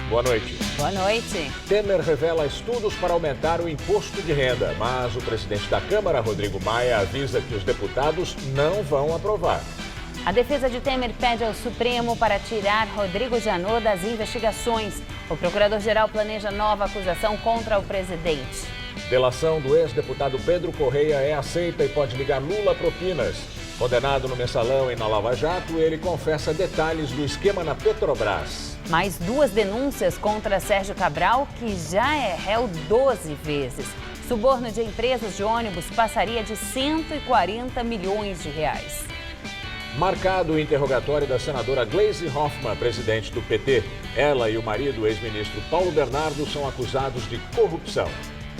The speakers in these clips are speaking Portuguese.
Boa noite. Boa noite. Temer revela estudos para aumentar o imposto de renda, mas o presidente da Câmara, Rodrigo Maia, avisa que os deputados não vão aprovar. A defesa de Temer pede ao Supremo para tirar Rodrigo Janot das investigações. O procurador-geral planeja nova acusação contra o presidente. Delação do ex-deputado Pedro Correia é aceita e pode ligar Lula a propinas. Condenado no mensalão e na Lava Jato, ele confessa detalhes do esquema na Petrobras. Mais 2 denúncias contra Sérgio Cabral, que já é réu 12 vezes. Suborno de empresas de ônibus passaria de 140 milhões de reais. Marcado o interrogatório da senadora Gleisi Hoffmann, presidente do PT. Ela e o marido, o ex-ministro Paulo Bernardo, são acusados de corrupção.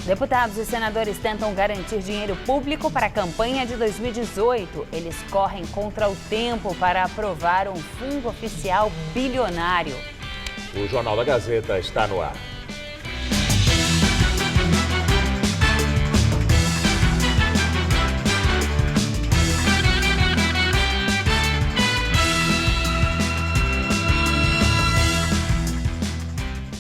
Deputados e senadores tentam garantir dinheiro público para a campanha de 2018. Eles correm contra o tempo para aprovar um fundo oficial bilionário. O Jornal da Gazeta está no ar.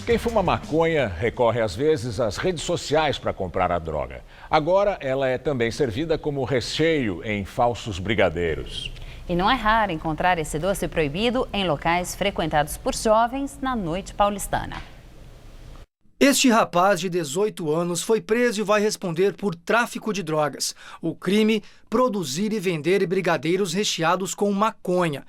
Quem fuma maconha recorre às vezes às redes sociais para comprar a droga. Agora ela é também servida como recheio em falsos brigadeiros. E não é raro encontrar esse doce proibido em locais frequentados por jovens na noite paulistana. Este rapaz de 18 anos foi preso e vai responder por tráfico de drogas. O crime, produzir e vender brigadeiros recheados com maconha.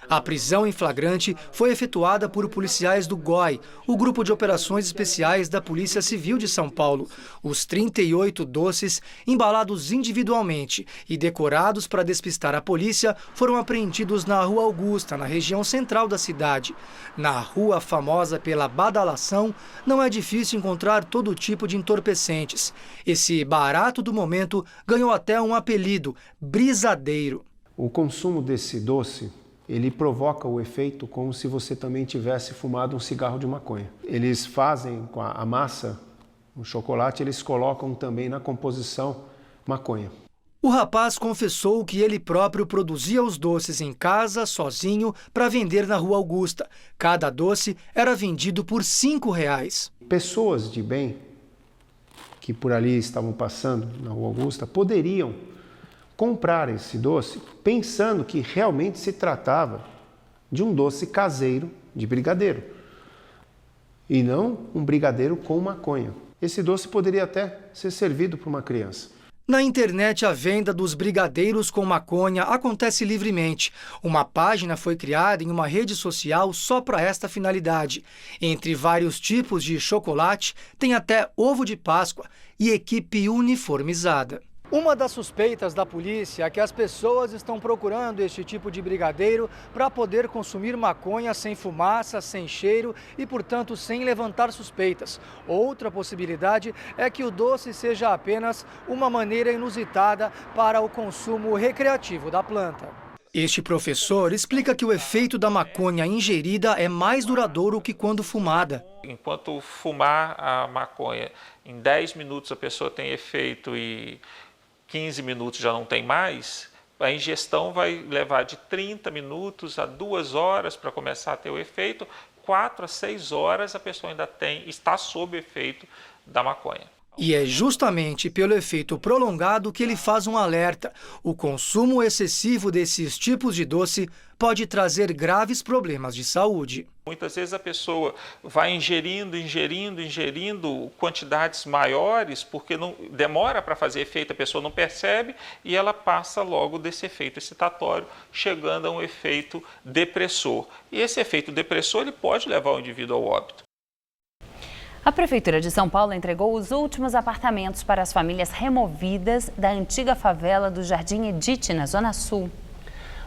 A prisão em flagrante foi efetuada por policiais do GOI, o Grupo de Operações Especiais da Polícia Civil de São Paulo. Os 38 doces, embalados individualmente e decorados para despistar a polícia, foram apreendidos na Rua Augusta, na região central da cidade. Na rua famosa pela badalação, não é difícil encontrar todo tipo de entorpecentes. Esse barato do momento ganhou até um apelido, brisadeiro. O consumo desse doce, ele provoca o efeito como se você também tivesse fumado um cigarro de maconha. Eles fazem com a massa, o chocolate, eles colocam também na composição maconha. O rapaz confessou que ele próprio produzia os doces em casa, sozinho, para vender na Rua Augusta. Cada doce era vendido por R$5. Pessoas de bem que por ali estavam passando na Rua Augusta poderiam comprar esse doce pensando que realmente se tratava de um doce caseiro de brigadeiro e não um brigadeiro com maconha. Esse doce poderia até ser servido para uma criança. Na internet, a venda dos brigadeiros com maconha acontece livremente. Uma página foi criada em uma rede social só para esta finalidade. Entre vários tipos de chocolate, tem até ovo de Páscoa e equipe uniformizada. Uma das suspeitas da polícia é que as pessoas estão procurando este tipo de brigadeiro para poder consumir maconha sem fumaça, sem cheiro e, portanto, sem levantar suspeitas. Outra possibilidade é que o doce seja apenas uma maneira inusitada para o consumo recreativo da planta. Este professor explica que o efeito da maconha ingerida é mais duradouro que quando fumada. Enquanto fumar a maconha, em 10 minutos a pessoa tem efeito e 15 minutos já não tem mais, a ingestão vai levar de 30 minutos a 2 horas para começar a ter o efeito, 4 a 6 horas a pessoa ainda está sob o efeito da maconha. E é justamente pelo efeito prolongado que ele faz um alerta. O consumo excessivo desses tipos de doce pode trazer graves problemas de saúde. Muitas vezes a pessoa vai ingerindo quantidades maiores porque não demora para fazer efeito, a pessoa não percebe e ela passa logo desse efeito excitatório, chegando a um efeito depressor. E esse efeito depressor ele pode levar o indivíduo ao óbito. A Prefeitura de São Paulo entregou os últimos apartamentos para as famílias removidas da antiga favela do Jardim Edite, na Zona Sul.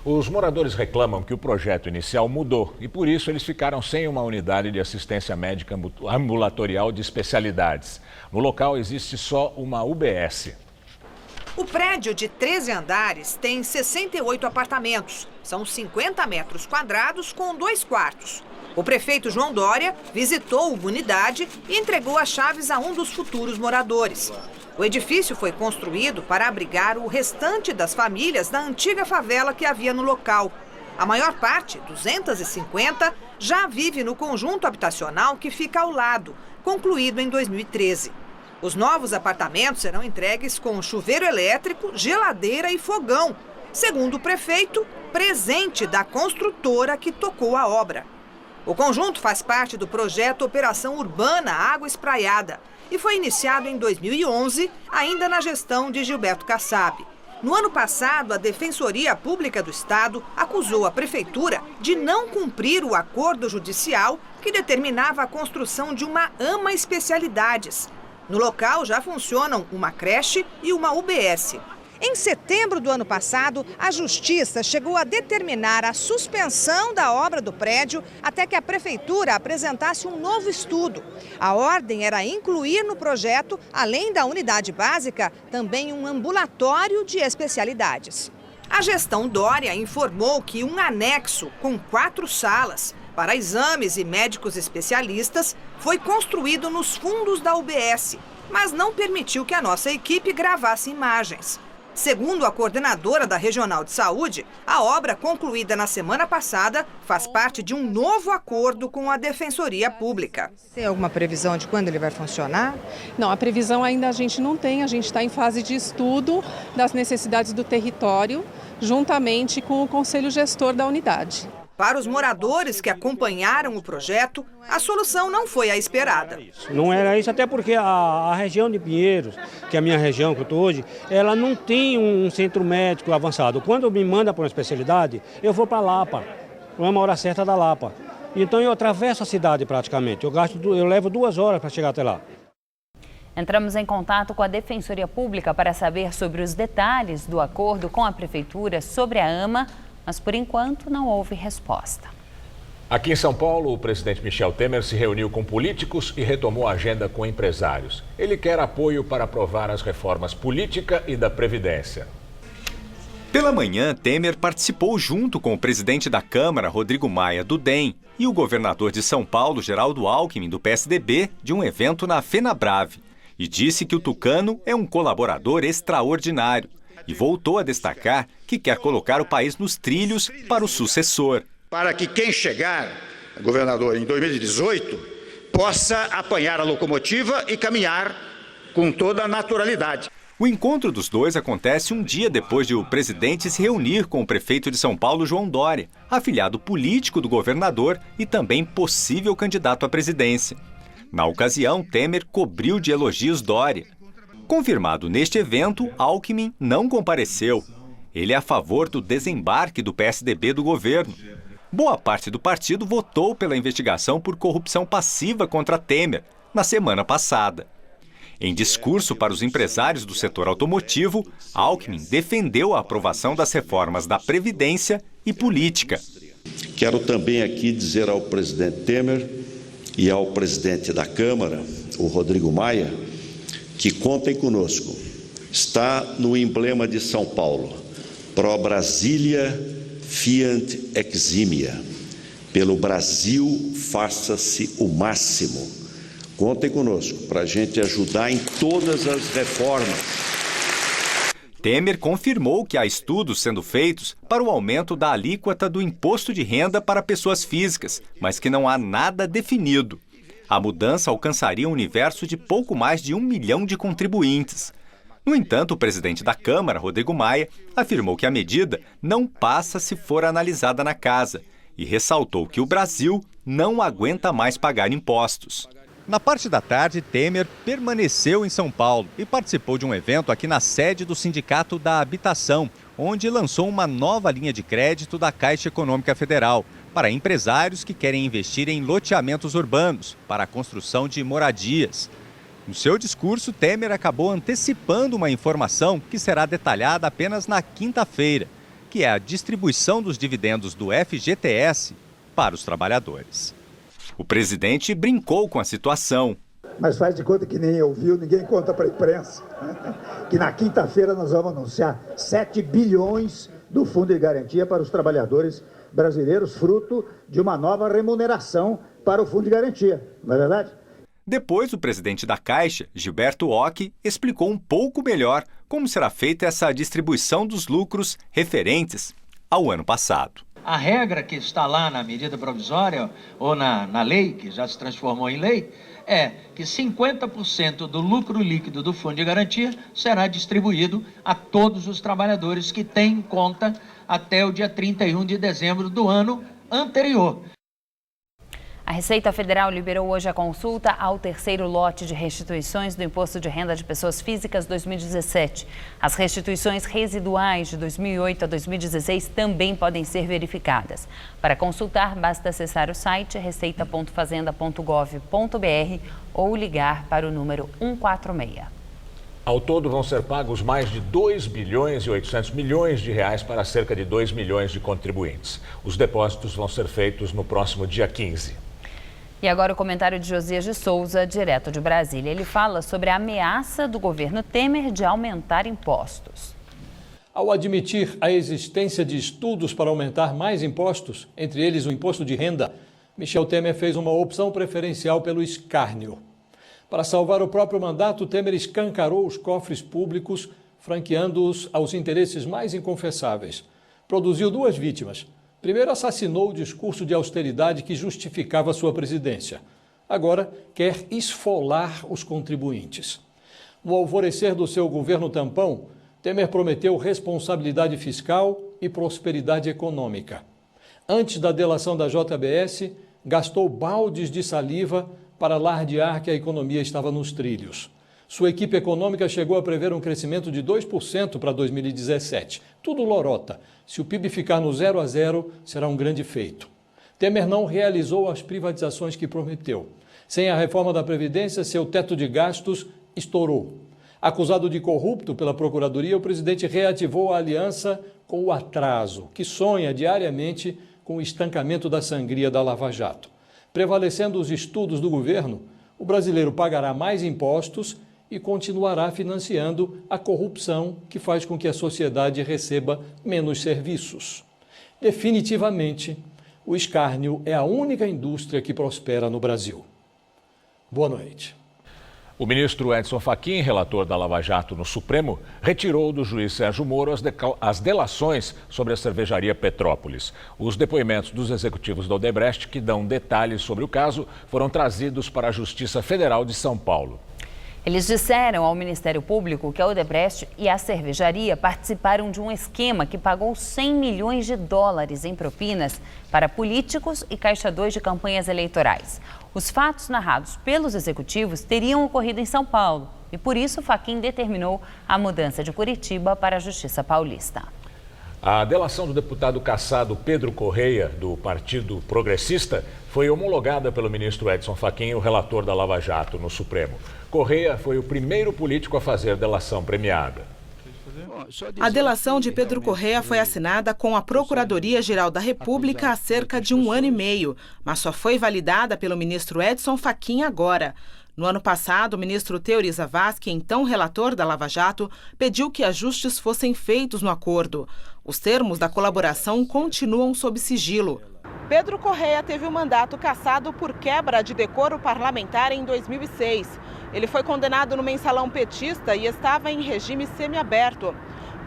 Os moradores reclamam que o projeto inicial mudou e, por isso, eles ficaram sem uma unidade de assistência médica ambulatorial de especialidades. No local existe só uma UBS. O prédio de 13 andares tem 68 apartamentos. São 50 metros quadrados com 2 quartos. O prefeito João Dória visitou uma unidade e entregou as chaves a um dos futuros moradores. O edifício foi construído para abrigar o restante das famílias da antiga favela que havia no local. A maior parte, 250, já vive no conjunto habitacional que fica ao lado, concluído em 2013. Os novos apartamentos serão entregues com chuveiro elétrico, geladeira e fogão, segundo o prefeito, presente da construtora que tocou a obra. O conjunto faz parte do projeto Operação Urbana Água Espraiada e foi iniciado em 2011, ainda na gestão de Gilberto Kassab. No ano passado, a Defensoria Pública do Estado acusou a Prefeitura de não cumprir o acordo judicial que determinava a construção de uma AMA Especialidades. No local já funcionam uma creche e uma UBS. Em setembro do ano passado, a Justiça chegou a determinar a suspensão da obra do prédio até que a Prefeitura apresentasse um novo estudo. A ordem era incluir no projeto, além da unidade básica, também um ambulatório de especialidades. A gestão Dória informou que um anexo com 4 salas para exames e médicos especialistas foi construído nos fundos da UBS, mas não permitiu que a nossa equipe gravasse imagens. Segundo a coordenadora da Regional de Saúde, a obra concluída na semana passada faz parte de um novo acordo com a Defensoria Pública. Tem alguma previsão de quando ele vai funcionar? Não, a previsão ainda a gente não tem, a gente está em fase de estudo das necessidades do território, juntamente com o Conselho Gestor da unidade. Para os moradores que acompanharam o projeto, a solução não foi a esperada. Não era isso, até porque a região de Pinheiros, que é a minha região que eu estou hoje, ela não tem um centro médico avançado. Quando me manda para uma especialidade, eu vou para Lapa, para uma hora certa da Lapa. Então eu atravesso a cidade praticamente, eu levo 2 horas para chegar até lá. Entramos em contato com a Defensoria Pública para saber sobre os detalhes do acordo com a Prefeitura sobre a AMA, mas por enquanto não houve resposta. Aqui em São Paulo, o presidente Michel Temer se reuniu com políticos e retomou a agenda com empresários. Ele quer apoio para aprovar as reformas política e da Previdência. Pela manhã, Temer participou junto com o presidente da Câmara, Rodrigo Maia, do DEM, e o governador de São Paulo, Geraldo Alckmin, do PSDB, de um evento na FenaBrave. E disse que o tucano é um colaborador extraordinário. E voltou a destacar que quer colocar o país nos trilhos para o sucessor. Para que quem chegar, governador, em 2018, possa apanhar a locomotiva e caminhar com toda a naturalidade. O encontro dos dois acontece um dia depois de o presidente se reunir com o prefeito de São Paulo, João Dória, afilhado político do governador e também possível candidato à presidência. Na ocasião, Temer cobriu de elogios Dória. Confirmado neste evento, Alckmin não compareceu. Ele é a favor do desembarque do PSDB do governo. Boa parte do partido votou pela investigação por corrupção passiva contra Temer na semana passada. Em discurso para os empresários do setor automotivo, Alckmin defendeu a aprovação das reformas da Previdência e política. Quero também aqui dizer ao presidente Temer e ao presidente da Câmara, o Rodrigo Maia, que contem conosco. Está no emblema de São Paulo, Pro Brasília Fiat Eximia. Pelo Brasil, faça-se o máximo. Contem conosco para a gente ajudar em todas as reformas. Temer confirmou que há estudos sendo feitos para o aumento da alíquota do imposto de renda para pessoas físicas, mas que não há nada definido. A mudança alcançaria um universo de pouco mais de 1 milhão de contribuintes. No entanto, o presidente da Câmara, Rodrigo Maia, afirmou que a medida não passa se for analisada na casa e ressaltou que o Brasil não aguenta mais pagar impostos. Na parte da tarde, Temer permaneceu em São Paulo e participou de um evento aqui na sede do Sindicato da Habitação, onde lançou uma nova linha de crédito da Caixa Econômica Federal para empresários que querem investir em loteamentos urbanos para a construção de moradias. No seu discurso, Temer acabou antecipando uma informação que será detalhada apenas na quinta-feira, que é a distribuição dos dividendos do FGTS para os trabalhadores. O presidente brincou com a situação. Mas faz de conta que nem ouviu, ninguém conta para a imprensa. Que na quinta-feira nós vamos anunciar 7 bilhões do Fundo de Garantia para os trabalhadores brasileiros, fruto de uma nova remuneração para o Fundo de Garantia, não é verdade? Depois, o presidente da Caixa, Gilberto Occhi, explicou um pouco melhor como será feita essa distribuição dos lucros referentes ao ano passado. A regra que está lá na medida provisória ou na lei, que já se transformou em lei, é que 50% do lucro líquido do Fundo de Garantia será distribuído a todos os trabalhadores que têm conta até o dia 31 de dezembro do ano anterior. A Receita Federal liberou hoje a consulta ao terceiro lote de restituições do Imposto de Renda de Pessoas Físicas 2017. As restituições residuais de 2008 a 2016 também podem ser verificadas. Para consultar, basta acessar o site receita.fazenda.gov.br ou ligar para o número 146. Ao todo vão ser pagos mais de 2 bilhões e 800 milhões de reais para cerca de 2 milhões de contribuintes. Os depósitos vão ser feitos no próximo dia 15. E agora o comentário de Josias de Souza, direto de Brasília. Ele fala sobre a ameaça do governo Temer de aumentar impostos. Ao admitir a existência de estudos para aumentar mais impostos, entre eles o imposto de renda, Michel Temer fez uma opção preferencial pelo escárnio. Para salvar o próprio mandato, Temer escancarou os cofres públicos, franqueando-os aos interesses mais inconfessáveis. Produziu 2 vítimas. Primeiro, assassinou o discurso de austeridade que justificava sua presidência. Agora, quer esfolar os contribuintes. No alvorecer do seu governo tampão, Temer prometeu responsabilidade fiscal e prosperidade econômica. Antes da delação da JBS, gastou baldes de saliva para alardear que a economia estava nos trilhos. Sua equipe econômica chegou a prever um crescimento de 2% para 2017. Tudo lorota. Se o PIB ficar no 0 a 0, será um grande feito. Temer não realizou as privatizações que prometeu. Sem a reforma da Previdência, seu teto de gastos estourou. Acusado de corrupto pela Procuradoria, o presidente reativou a aliança com o atraso, que sonha diariamente com o estancamento da sangria da Lava Jato. Prevalecendo os estudos do governo, o brasileiro pagará mais impostos e continuará financiando a corrupção que faz com que a sociedade receba menos serviços. Definitivamente, o escárnio é a única indústria que prospera no Brasil. Boa noite. O ministro Edson Fachin, relator da Lava Jato no Supremo, retirou do juiz Sérgio Moro as delações sobre a cervejaria Petrópolis. Os depoimentos dos executivos da Odebrecht, que dão detalhes sobre o caso, foram trazidos para a Justiça Federal de São Paulo. Eles disseram ao Ministério Público que a Odebrecht e a cervejaria participaram de um esquema que pagou 100 milhões de dólares em propinas para políticos e Caixa 2 de campanhas eleitorais. Os fatos narrados pelos executivos teriam ocorrido em São Paulo e, por isso, Fachin determinou a mudança de Curitiba para a Justiça Paulista. A delação do deputado cassado Pedro Correia, do Partido Progressista, foi homologada pelo ministro Edson Fachin, o relator da Lava Jato no Supremo. Correia foi o primeiro político a fazer delação premiada. A delação de Pedro Correia foi assinada com a Procuradoria-Geral da República há cerca de 1 ano e meio, mas só foi validada pelo ministro Edson Fachin agora. No ano passado, o ministro Teori Zavascki, então relator da Lava Jato, pediu que ajustes fossem feitos no acordo. Os termos da colaboração continuam sob sigilo. Pedro Correia teve o mandato cassado por quebra de decoro parlamentar em 2006. Ele foi condenado no mensalão petista e estava em regime semiaberto.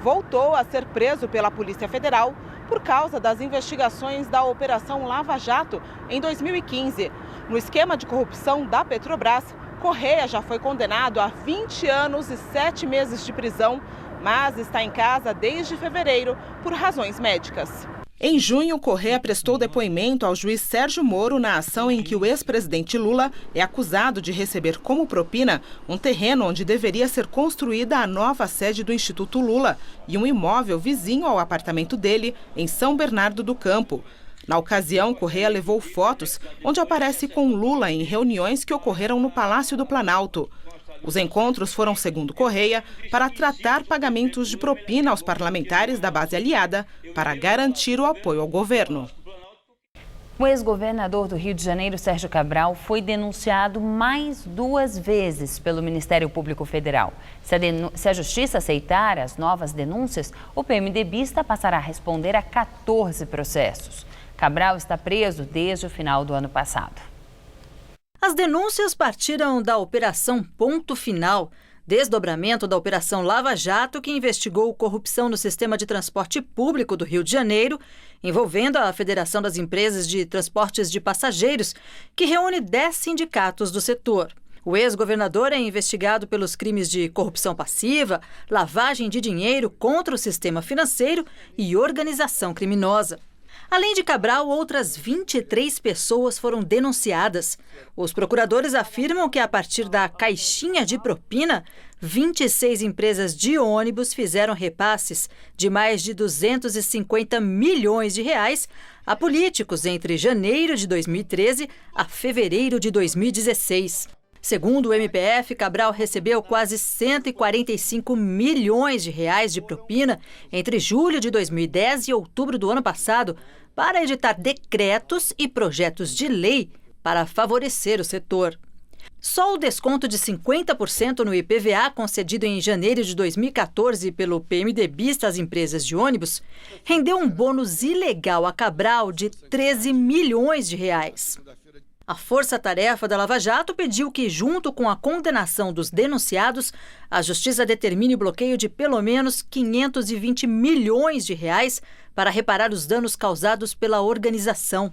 Voltou a ser preso pela Polícia Federal por causa das investigações da Operação Lava Jato em 2015. No esquema de corrupção da Petrobras, Correia já foi condenado a 20 anos e 7 meses de prisão, mas está em casa desde fevereiro por razões médicas. Em junho, Correia prestou depoimento ao juiz Sérgio Moro na ação em que o ex-presidente Lula é acusado de receber como propina um terreno onde deveria ser construída a nova sede do Instituto Lula e um imóvel vizinho ao apartamento dele, em São Bernardo do Campo. Na ocasião, Correia levou fotos onde aparece com Lula em reuniões que ocorreram no Palácio do Planalto. Os encontros foram, segundo Correia, para tratar pagamentos de propina aos parlamentares da base aliada para garantir o apoio ao governo. O ex-governador do Rio de Janeiro, Sérgio Cabral, foi denunciado mais 2 vezes pelo Ministério Público Federal. Se a Justiça aceitar as novas denúncias, o PMDBista passará a responder a 14 processos. Cabral está preso desde o final do ano passado. As denúncias partiram da Operação Ponto Final. Desdobramento da Operação Lava Jato, que investigou corrupção no sistema de transporte público do Rio de Janeiro, envolvendo a Federação das Empresas de Transportes de Passageiros, que reúne 10 sindicatos do setor. O ex-governador é investigado pelos crimes de corrupção passiva, lavagem de dinheiro contra o sistema financeiro e organização criminosa. Além de Cabral, outras 23 pessoas foram denunciadas. Os procuradores afirmam que, a partir da caixinha de propina, 26 empresas de ônibus fizeram repasses de mais de 250 milhões de reais a políticos entre janeiro de 2013 a fevereiro de 2016. Segundo o MPF, Cabral recebeu quase 145 milhões de reais de propina entre julho de 2010 e outubro do ano passado para editar decretos e projetos de lei para favorecer o setor. Só o desconto de 50% no IPVA concedido em janeiro de 2014 pelo PMDBista às empresas de ônibus rendeu um bônus ilegal a Cabral de 13 milhões de reais. A Força-Tarefa da Lava Jato pediu que, junto com a condenação dos denunciados, a Justiça determine o bloqueio de pelo menos 520 milhões de reais para reparar os danos causados pela organização.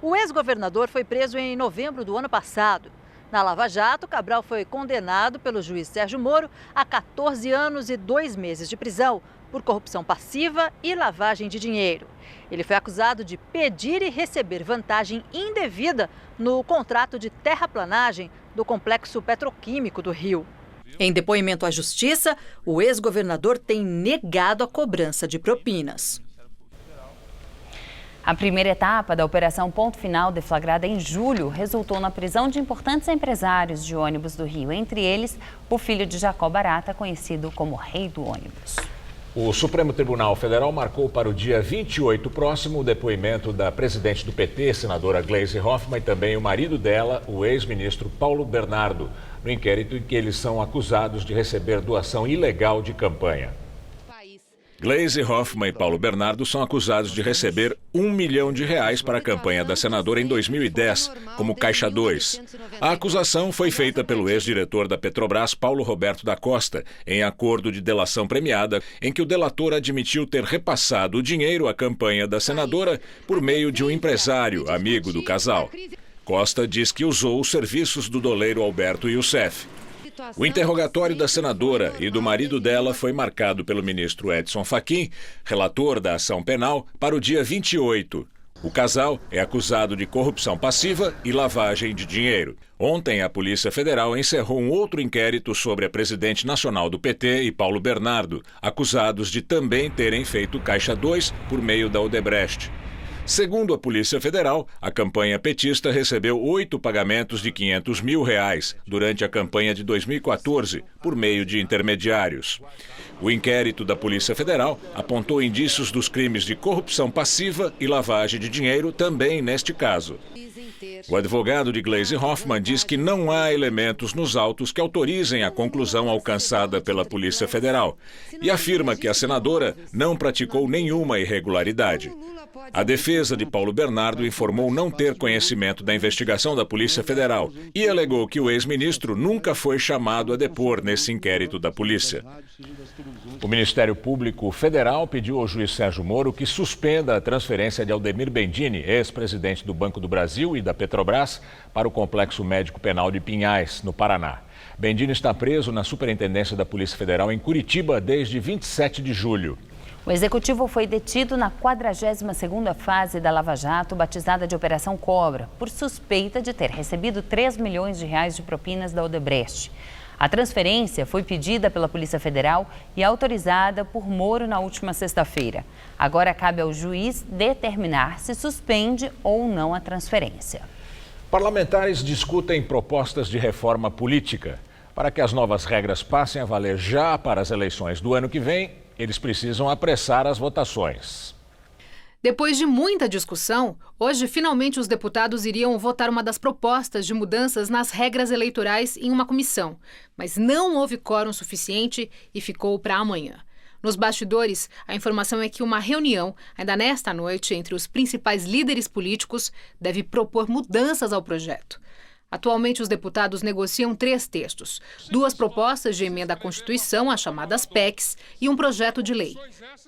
O ex-governador foi preso em novembro do ano passado. Na Lava Jato, Cabral foi condenado pelo juiz Sérgio Moro a 14 anos e 2 meses de prisão por corrupção passiva e lavagem de dinheiro. Ele foi acusado de pedir e receber vantagem indevida no contrato de terraplanagem do complexo petroquímico do Rio. Em depoimento à Justiça, o ex-governador tem negado a cobrança de propinas. A primeira etapa da Operação Ponto Final, deflagrada em julho, resultou na prisão de importantes empresários de ônibus do Rio, entre eles o filho de Jacó Barata, conhecido como Rei do Ônibus. O Supremo Tribunal Federal marcou para o dia 28 próximo o depoimento da presidente do PT, senadora Gleisi Hoffmann, e também o marido dela, o ex-ministro Paulo Bernardo, no inquérito em que eles são acusados de receber doação ilegal de campanha. Gleisi Hoffmann e Paulo Bernardo são acusados de receber R$1 milhão para a campanha da senadora em 2010, como Caixa 2. A acusação foi feita pelo ex-diretor da Petrobras, Paulo Roberto da Costa, em acordo de delação premiada, em que o delator admitiu ter repassado o dinheiro à campanha da senadora por meio de um empresário, amigo do casal. Costa diz que usou os serviços do doleiro Alberto Youssef. O interrogatório da senadora e do marido dela foi marcado pelo ministro Edson Fachin, relator da ação penal, para o dia 28. O casal é acusado de corrupção passiva e lavagem de dinheiro. Ontem, a Polícia Federal encerrou um outro inquérito sobre a presidente nacional do PT e Paulo Bernardo, acusados de também terem feito Caixa 2 por meio da Odebrecht. Segundo a Polícia Federal, a campanha petista recebeu 8 pagamentos de R$500 mil durante a campanha de 2014, por meio de intermediários. O inquérito da Polícia Federal apontou indícios dos crimes de corrupção passiva e lavagem de dinheiro também neste caso. O advogado de Gleisi Hoffmann diz que não há elementos nos autos que autorizem a conclusão alcançada pela Polícia Federal e afirma que a senadora não praticou nenhuma irregularidade. A defesa de Paulo Bernardo informou não ter conhecimento da investigação da Polícia Federal e alegou que o ex-ministro nunca foi chamado a depor nesse inquérito da polícia. O Ministério Público Federal pediu ao juiz Sérgio Moro que suspenda a transferência de Aldemir Bendini, ex-presidente do Banco do Brasil e da Petrobras, para o Complexo Médico Penal de Pinhais, no Paraná. Bendini está preso na Superintendência da Polícia Federal em Curitiba desde 27 de julho. O executivo foi detido na 42ª fase da Lava Jato, batizada de Operação Cobra, por suspeita de ter recebido R$3 milhões de propinas da Odebrecht. A transferência foi pedida pela Polícia Federal e autorizada por Moro na última sexta-feira. Agora cabe ao juiz determinar se suspende ou não a transferência. Parlamentares discutem propostas de reforma política. Para que as novas regras passem a valer já para as eleições do ano que vem, eles precisam apressar as votações. Depois de muita discussão, hoje finalmente os deputados iriam votar uma das propostas de mudanças nas regras eleitorais em uma comissão, mas não houve quórum suficiente e ficou para amanhã. Nos bastidores, a informação é que uma reunião, ainda nesta noite, entre os principais líderes políticos, deve propor mudanças ao projeto. Atualmente, os deputados negociam 3 textos, 2 propostas de emenda à Constituição, as chamadas PECs, e um projeto de lei.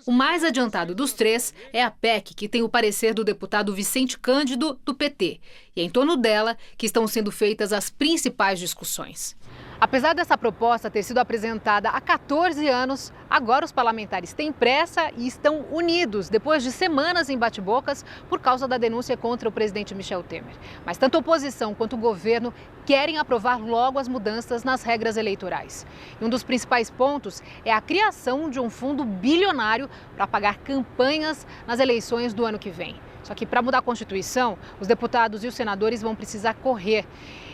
O mais adiantado dos 3 é a PEC, que tem o parecer do deputado Vicente Cândido, do PT. E é em torno dela que estão sendo feitas as principais discussões. Apesar dessa proposta ter sido apresentada há 14 anos, agora os parlamentares têm pressa e estão unidos depois de semanas em bate-bocas por causa da denúncia contra o presidente Michel Temer. Mas tanto a oposição quanto o governo querem aprovar logo as mudanças nas regras eleitorais. E um dos principais pontos é a criação de um fundo bilionário para pagar campanhas nas eleições do ano que vem. Só que para mudar a Constituição, os deputados e os senadores vão precisar correr.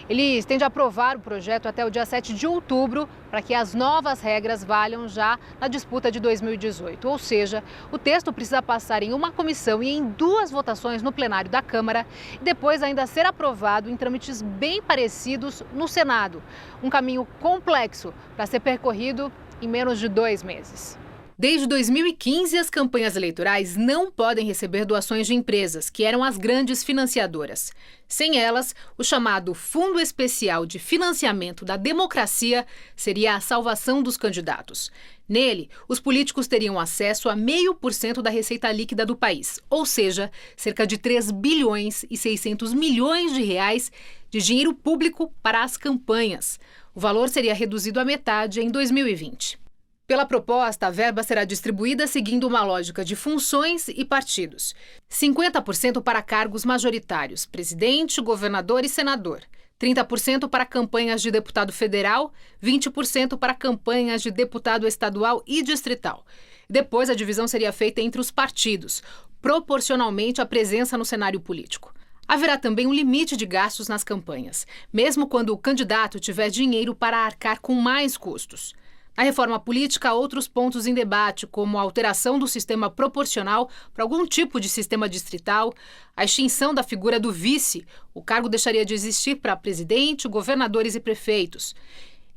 Eles têm de aprovar o projeto até o dia 7 de outubro para que as novas regras valham já na disputa de 2018. Ou seja, o texto precisa passar em uma comissão e em 2 votações no plenário da Câmara e depois ainda ser aprovado em trâmites bem parecidos no Senado. Um caminho complexo para ser percorrido em menos de 2 meses. Desde 2015, as campanhas eleitorais não podem receber doações de empresas, que eram as grandes financiadoras. Sem elas, o chamado Fundo Especial de Financiamento da Democracia seria a salvação dos candidatos. Nele, os políticos teriam acesso a 0,5% da receita líquida do país, ou seja, cerca de 3 bilhões e 600 milhões de reais de dinheiro público para as campanhas. O valor seria reduzido à metade em 2020. Pela proposta, a verba será distribuída seguindo uma lógica de funções e partidos. 50% para cargos majoritários, presidente, governador e senador. 30% para campanhas de deputado federal, 20% para campanhas de deputado estadual e distrital. Depois, a divisão seria feita entre os partidos, proporcionalmente à presença no cenário político. Haverá também um limite de gastos nas campanhas, mesmo quando o candidato tiver dinheiro para arcar com mais custos. Na reforma política, há outros pontos em debate, como a alteração do sistema proporcional para algum tipo de sistema distrital, a extinção da figura do vice, o cargo deixaria de existir para presidente, governadores e prefeitos.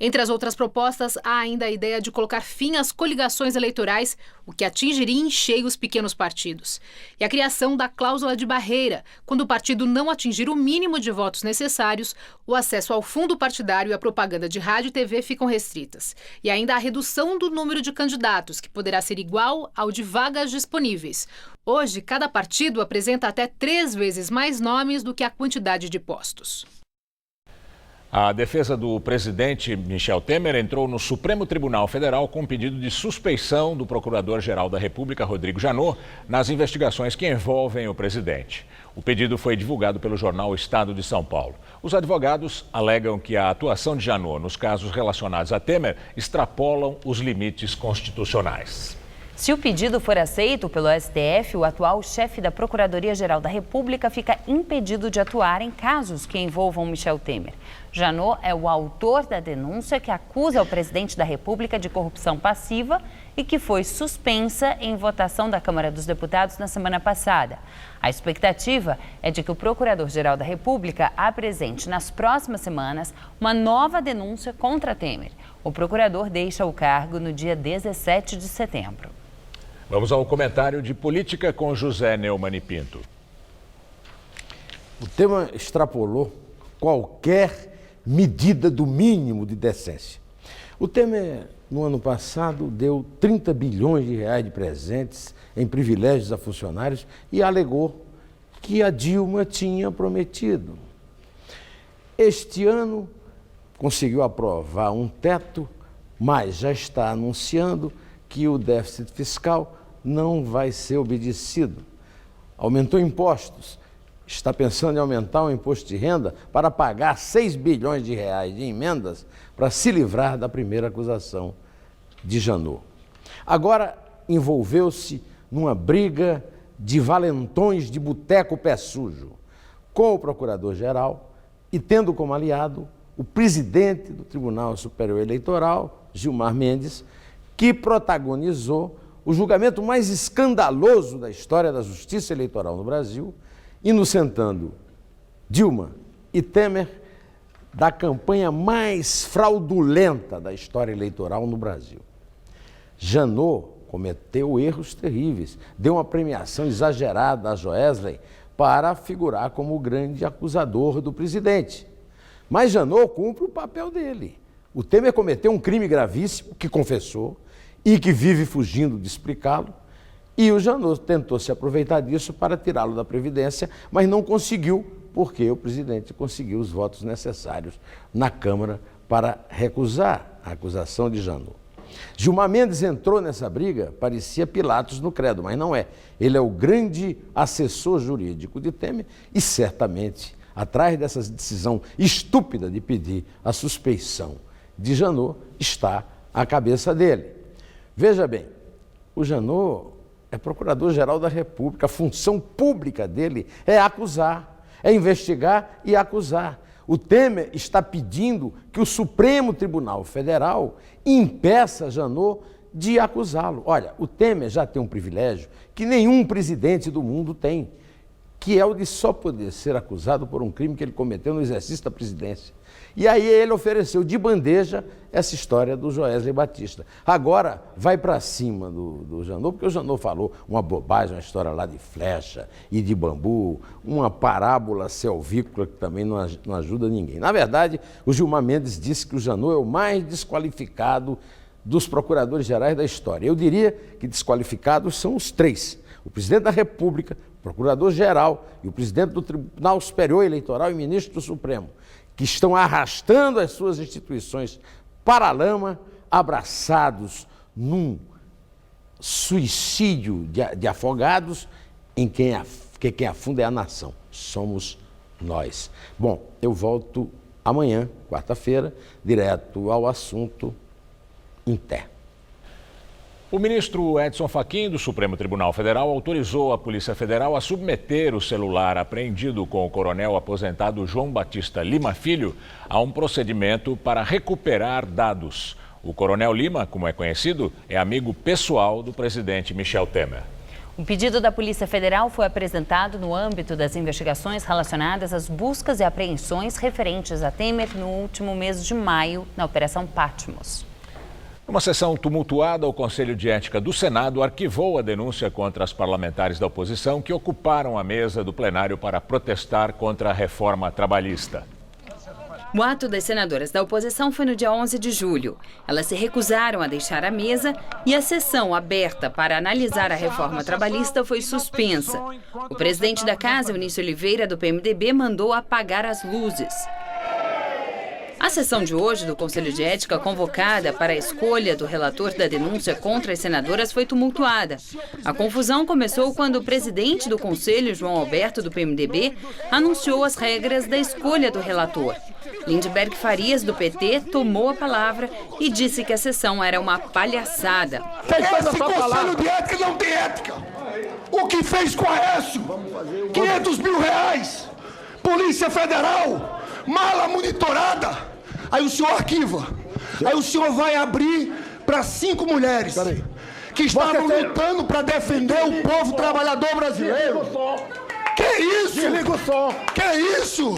Entre as outras propostas, há ainda a ideia de colocar fim às coligações eleitorais, o que atingiria em cheio os pequenos partidos. E a criação da cláusula de barreira, quando o partido não atingir o mínimo de votos necessários, o acesso ao fundo partidário e a propaganda de rádio e TV ficam restritas. E ainda a redução do número de candidatos, que poderá ser igual ao de vagas disponíveis. Hoje, cada partido apresenta até 3 vezes mais nomes do que a quantidade de postos. A defesa do presidente Michel Temer entrou no Supremo Tribunal Federal com um pedido de suspeição do Procurador-Geral da República, Rodrigo Janot, nas investigações que envolvem o presidente. O pedido foi divulgado pelo jornal Estado de São Paulo. Os advogados alegam que a atuação de Janot nos casos relacionados a Temer extrapolam os limites constitucionais. Se o pedido for aceito pelo STF, o atual chefe da Procuradoria-Geral da República fica impedido de atuar em casos que envolvam Michel Temer. Janot é o autor da denúncia que acusa o presidente da República de corrupção passiva e que foi suspensa em votação da Câmara dos Deputados na semana passada. A expectativa é de que o Procurador-Geral da República apresente nas próximas semanas uma nova denúncia contra Temer. O procurador deixa o cargo no dia 17 de setembro. Vamos ao comentário de política com José Neumann e Pinto. O tema extrapolou qualquer medida do mínimo de decência. O Temer, no ano passado, deu 30 bilhões de reais de presentes em privilégios a funcionários e alegou que a Dilma tinha prometido. Este ano, conseguiu aprovar um teto, mas já está anunciando que o déficit fiscal não vai ser obedecido. Aumentou impostos, está pensando em aumentar o imposto de renda para pagar 6 bilhões de reais de emendas para se livrar da primeira acusação de Janot. Agora envolveu-se numa briga de valentões de boteco pé sujo com o Procurador-Geral e tendo como aliado o presidente do Tribunal Superior Eleitoral, Gilmar Mendes, que protagonizou o julgamento mais escandaloso da história da justiça eleitoral no Brasil, inocentando Dilma e Temer da campanha mais fraudulenta da história eleitoral no Brasil. Janot cometeu erros terríveis, deu uma premiação exagerada a Joesley para figurar como o grande acusador do presidente. Mas Janot cumpre o papel dele. O Temer cometeu um crime gravíssimo, que confessou, e que vive fugindo de explicá-lo. E o Janot tentou se aproveitar disso para tirá-lo da Previdência, mas não conseguiu, porque o presidente conseguiu os votos necessários na Câmara para recusar a acusação de Janot. Gilmar Mendes entrou nessa briga, parecia Pilatos no credo, mas não é. Ele é o grande assessor jurídico de Temer e certamente, atrás dessa decisão estúpida de pedir a suspeição de Janot, está a cabeça dele. Veja bem, o Janot é procurador-geral da República, a função pública dele é acusar, é investigar e acusar. O Temer está pedindo que o Supremo Tribunal Federal impeça Janot de acusá-lo. Olha, o Temer já tem um privilégio que nenhum presidente do mundo tem, que é o de só poder ser acusado por um crime que ele cometeu no exercício da presidência. E aí ele ofereceu de bandeja essa história do Joesley Batista. Agora vai para cima do Janot, porque o Janot falou uma bobagem, uma história lá de flecha e de bambu, uma parábola selvícola que também não ajuda ninguém. Na verdade, o Gilmar Mendes disse que o Janot é o mais desqualificado dos procuradores gerais da história. Eu diria que desqualificados são os três: o presidente da República, o procurador-geral e o presidente do Tribunal Superior Eleitoral e ministro do Supremo, que estão arrastando as suas instituições para a lama, abraçados num suicídio de afogados em quem afunda é a nação. Somos nós. Bom, eu volto amanhã, quarta-feira, direto ao assunto interno. O ministro Edson Fachin, do Supremo Tribunal Federal, autorizou a Polícia Federal a submeter o celular apreendido com o coronel aposentado João Batista Lima Filho a um procedimento para recuperar dados. O coronel Lima, como é conhecido, é amigo pessoal do presidente Michel Temer. O pedido da Polícia Federal foi apresentado no âmbito das investigações relacionadas às buscas e apreensões referentes a Temer no último mês de maio, na Operação Patmos. Numa sessão tumultuada, o Conselho de Ética do Senado arquivou a denúncia contra as parlamentares da oposição que ocuparam a mesa do plenário para protestar contra a reforma trabalhista. O ato das senadoras da oposição foi no dia 11 de julho. Elas se recusaram a deixar a mesa e a sessão aberta para analisar a reforma trabalhista foi suspensa. O presidente da Casa, Eunício Oliveira, do PMDB, mandou apagar as luzes. A sessão de hoje do Conselho de Ética, convocada para a escolha do relator da denúncia contra as senadoras, foi tumultuada. A confusão começou quando o presidente do Conselho, João Alberto, do PMDB, anunciou as regras da escolha do relator. Lindbergh Farias, do PT, tomou a palavra e disse que a sessão era uma palhaçada. Esse Conselho de Ética não tem ética. O que fez com a Aécio? 500 mil reais. Polícia Federal, mala monitorada. Aí o senhor arquiva. Aí o senhor vai abrir para 5 mulheres que estavam lutando para defender o povo trabalhador brasileiro. Que isso? Desliga o som. Que isso?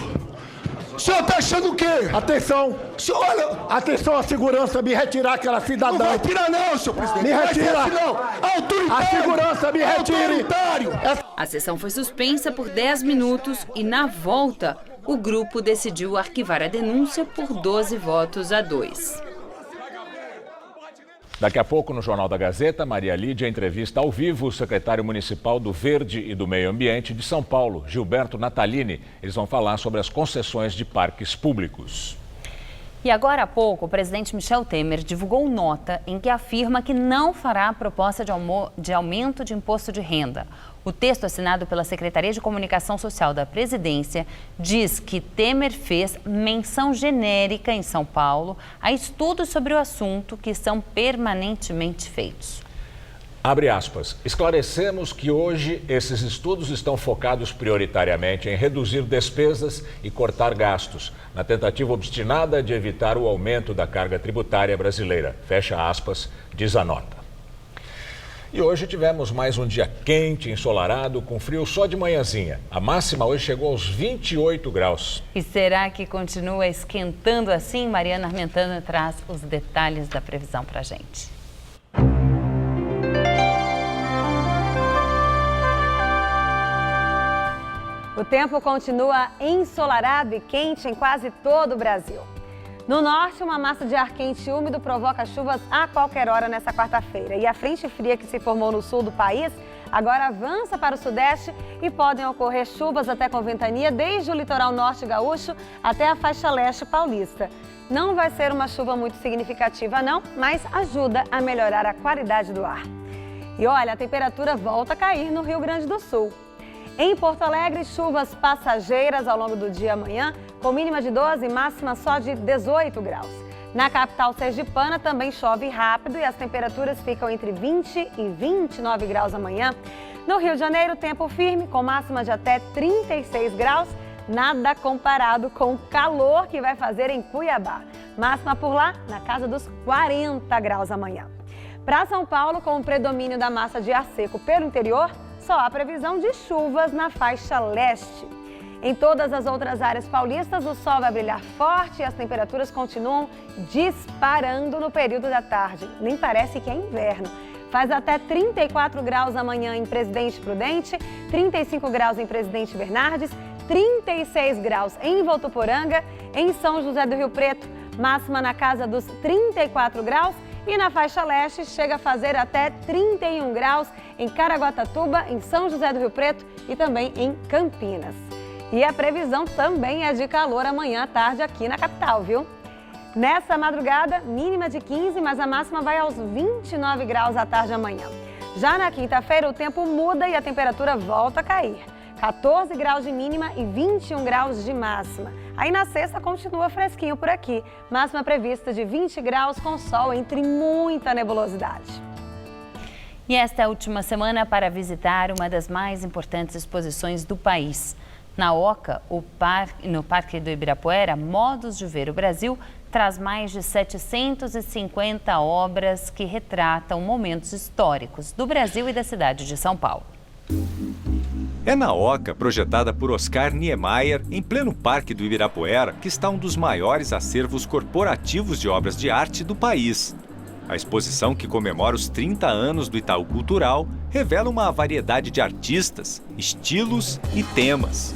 O senhor tá achando o quê? Atenção. Senhor, olha... Atenção, a segurança, me retirar aquela cidadã. Não vai tirar não, senhor presidente. Me retira. Não. Autoritário. A segurança, me retire. Autoritário. A sessão foi suspensa por 10 minutos e, na volta, o grupo decidiu arquivar a denúncia por 12-2. Daqui a pouco, no Jornal da Gazeta, Maria Lídia entrevista ao vivo o secretário municipal do Verde e do Meio Ambiente de São Paulo, Gilberto Natalini. Eles vão falar sobre as concessões de parques públicos. E agora há pouco, o presidente Michel Temer divulgou nota em que afirma que não fará a proposta de aumento de imposto de renda. O texto assinado pela Secretaria de Comunicação Social da Presidência diz que Temer fez menção genérica em São Paulo a estudos sobre o assunto que são permanentemente feitos. Abre aspas, esclarecemos que hoje esses estudos estão focados prioritariamente em reduzir despesas e cortar gastos, na tentativa obstinada de evitar o aumento da carga tributária brasileira. Fecha aspas, diz a nota. E hoje tivemos mais um dia quente, ensolarado, com frio só de manhãzinha. A máxima hoje chegou aos 28 graus. E será que continua esquentando assim? Mariana Armentano traz os detalhes da previsão pra gente. O tempo continua ensolarado e quente em quase todo o Brasil. No norte, uma massa de ar quente e úmido provoca chuvas a qualquer hora nesta quarta-feira. E a frente fria que se formou no sul do país agora avança para o sudeste e podem ocorrer chuvas até com ventania desde o litoral norte gaúcho até a faixa leste paulista. Não vai ser uma chuva muito significativa não, mas ajuda a melhorar a qualidade do ar. E olha, a temperatura volta a cair no Rio Grande do Sul. Em Porto Alegre, chuvas passageiras ao longo do dia amanhã, com mínima de 12 e máxima só de 18 graus. Na capital sergipana também chove rápido e as temperaturas ficam entre 20 e 29 graus amanhã. No Rio de Janeiro, tempo firme, com máxima de até 36 graus, nada comparado com o calor que vai fazer em Cuiabá. Máxima por lá, na casa dos 40 graus amanhã. Para São Paulo, com o predomínio da massa de ar seco pelo interior, só há previsão de chuvas na faixa leste. Em todas as outras áreas paulistas, o sol vai brilhar forte e as temperaturas continuam disparando no período da tarde. Nem parece que é inverno. Faz até 34 graus amanhã em Presidente Prudente, 35 graus em Presidente Bernardes, 36 graus em Votuporanga, em São José do Rio Preto, máxima na casa dos 34 graus. E na faixa leste chega a fazer até 31 graus em Caraguatatuba, em São José do Rio Preto e também em Campinas. E a previsão também é de calor amanhã à tarde aqui na capital, viu? Nessa madrugada, mínima de 15, mas a máxima vai aos 29 graus à tarde amanhã. Já na quinta-feira, o tempo muda e a temperatura volta a cair. 14 graus de mínima e 21 graus de máxima. Aí na sexta continua fresquinho por aqui. Máxima prevista de 20 graus com sol entre muita nebulosidade. E esta é a última semana para visitar uma das mais importantes exposições do país. Na Oca, no Parque do Ibirapuera, Modos de Ver o Brasil traz mais de 750 obras que retratam momentos históricos do Brasil e da cidade de São Paulo. É na Oca, projetada por Oscar Niemeyer, em pleno Parque do Ibirapuera, que está um dos maiores acervos corporativos de obras de arte do país. A exposição, que comemora os 30 anos do Itaú Cultural, revela uma variedade de artistas, estilos e temas.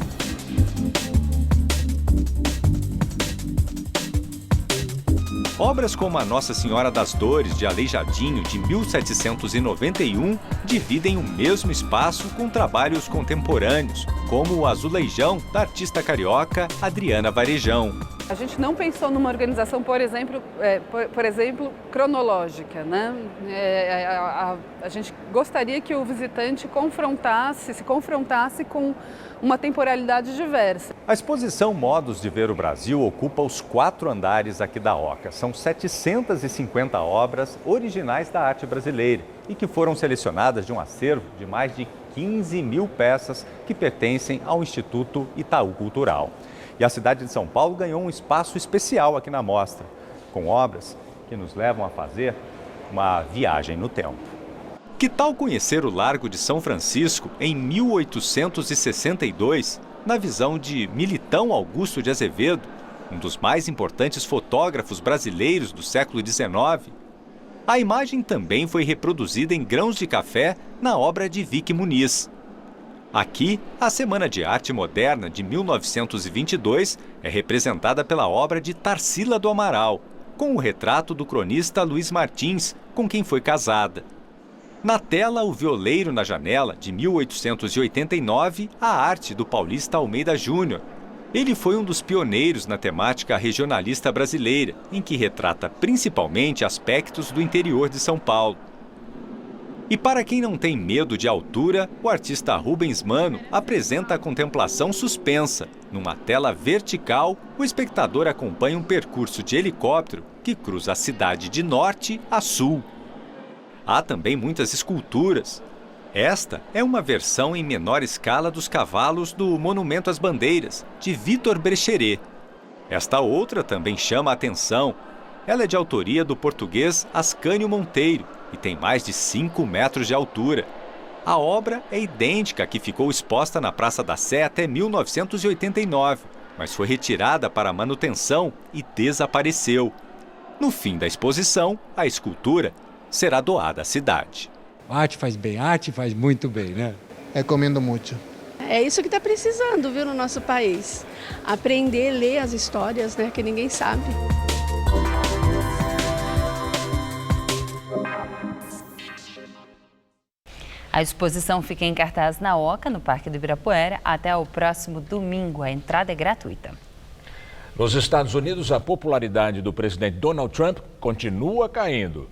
Obras como a Nossa Senhora das Dores, de Aleijadinho, de 1791, dividem o mesmo espaço com trabalhos contemporâneos, como o Azulejão, da artista carioca Adriana Varejão. A gente não pensou numa organização, por exemplo, cronológica, né? A gente gostaria que o visitante se confrontasse com uma temporalidade diversa. A exposição Modos de Ver o Brasil ocupa os 4 andares aqui da Oca. São 750 obras originais da arte brasileira e que foram selecionadas de um acervo de mais de 15 mil peças que pertencem ao Instituto Itaú Cultural. E a cidade de São Paulo ganhou um espaço especial aqui na mostra, com obras que nos levam a fazer uma viagem no tempo. Que tal conhecer o Largo de São Francisco em 1862, na visão de Militão Augusto de Azevedo, um dos mais importantes fotógrafos brasileiros do século XIX? A imagem também foi reproduzida em grãos de café na obra de Vicky Muniz. Aqui, a Semana de Arte Moderna de 1922 é representada pela obra de Tarsila do Amaral, com o retrato do cronista Luiz Martins, com quem foi casada. Na tela, O Violeiro na Janela, de 1889, a arte do paulista Almeida Júnior. Ele foi um dos pioneiros na temática regionalista brasileira, em que retrata principalmente aspectos do interior de São Paulo. E para quem não tem medo de altura, o artista Rubens Mano apresenta a contemplação suspensa. Numa tela vertical, o espectador acompanha um percurso de helicóptero que cruza a cidade de norte a sul. Há também muitas esculturas. Esta é uma versão em menor escala dos cavalos do Monumento às Bandeiras, de Vitor Brecheret. Esta outra também chama a atenção. Ela é de autoria do português Ascânio Monteiro e tem mais de 5 metros de altura. A obra é idêntica à que ficou exposta na Praça da Sé até 1989, mas foi retirada para manutenção e desapareceu. No fim da exposição, a escultura será doada à cidade. A arte faz bem, a arte faz muito bem, né? Recomendo muito. É isso que está precisando, viu, no nosso país. Aprender, ler as histórias, né, que ninguém sabe. A exposição fica em cartaz na Oca, no Parque do Ibirapuera, até o próximo domingo. A entrada é gratuita. Nos Estados Unidos, a popularidade do presidente Donald Trump continua caindo.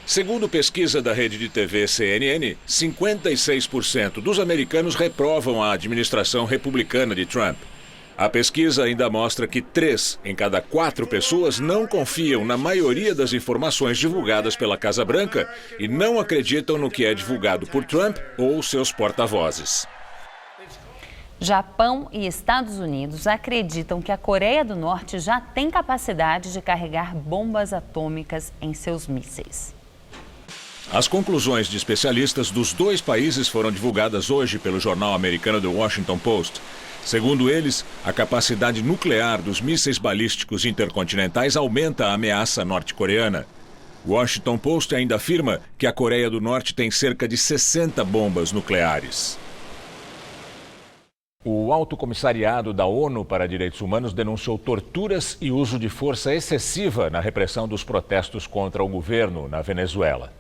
Segundo pesquisa da rede de TV CNN, 56% dos americanos reprovam a administração republicana de Trump. A pesquisa ainda mostra que 3 em cada 4 pessoas não confiam na maioria das informações divulgadas pela Casa Branca e não acreditam no que é divulgado por Trump ou seus porta-vozes. Japão e Estados Unidos acreditam que a Coreia do Norte já tem capacidade de carregar bombas atômicas em seus mísseis. As conclusões de especialistas dos 2 países foram divulgadas hoje pelo jornal americano The Washington Post. Segundo eles, a capacidade nuclear dos mísseis balísticos intercontinentais aumenta a ameaça norte-coreana. O Washington Post ainda afirma que a Coreia do Norte tem cerca de 60 bombas nucleares. O Alto Comissariado da ONU para Direitos Humanos denunciou torturas e uso de força excessiva na repressão dos protestos contra o governo na Venezuela.